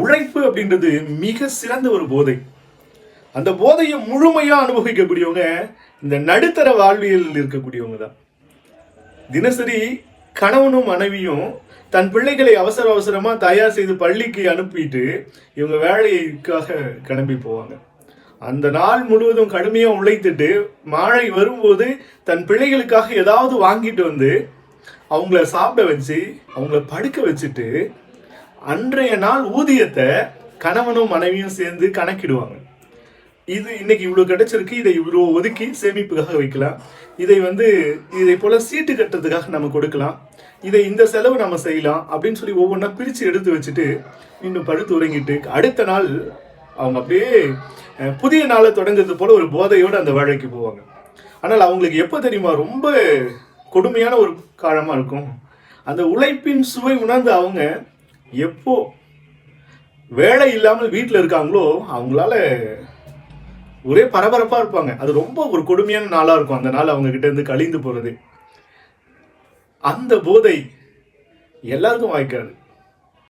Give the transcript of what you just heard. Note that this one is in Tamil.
உழைப்பு அப்படின்றது மிக சிறந்த ஒரு போதை. அந்த போதையை முழுமையா அனுபவிக்கக்கூடியவங்க இந்த நடுத்தர வாழ்வியல் இருக்கக்கூடியவங்க தான். தினசரி கணவனும் மனைவியும் தன் பிள்ளைகளை அவசர அவசரமா தயார் செய்து பள்ளிக்கு அனுப்பிட்டு இவங்க வேலைக்காக கிளம்பி போவாங்க. அந்த நாள் முழுவதும் கடுமையா உழைத்துட்டு மாலை வரும்போது தன் பிள்ளைகளுக்காக ஏதாவது வாங்கிட்டு வந்து அவங்கள சாப்பிட வச்சு அவங்கள படுக்க வச்சுட்டு அன்றைய நாள் ஊதியத்தை கணவனும் மனைவியும் சேர்ந்து கணக்கிடுவாங்க. இது இன்னைக்கு இவ்வளோ கிடைச்சிருக்கு, இதை இவ்வளோ ஒதுக்கி சேமிப்புக்காக வைக்கலாம், இதை போல சீட்டு கட்டுறதுக்காக நம்ம கொடுக்கலாம், இந்த செலவு நம்ம செய்யலாம் அப்படின்னு சொல்லி ஒவ்வொன்றா பிரித்து எடுத்து வச்சுட்டு இன்னும் படுத்து உறங்கிட்டு அடுத்த நாள் அவங்க அப்படியே புதிய நாளை தொடங்குறது போல ஒரு போதையோடு அந்த வேலைக்கு போவாங்க. ஆனால் அவங்களுக்கு எப்போ தெரியுமா ரொம்ப கொடுமையான ஒரு காலமாக இருக்கும், அந்த உழைப்பின் சுவை உணர்ந்து அவங்க எப்போ வேலை இல்லாமல் வீட்டில் இருக்காங்களோ அவங்களால ஒரே பரபரப்பாக இருப்பாங்க. அது ரொம்ப ஒரு கொடுமையான நாளாக இருக்கும் அந்த நாள் அவங்க கிட்ட இருந்து கழிந்து போகிறது. அந்த போதை எல்லாருக்கும் வாய்க்காது.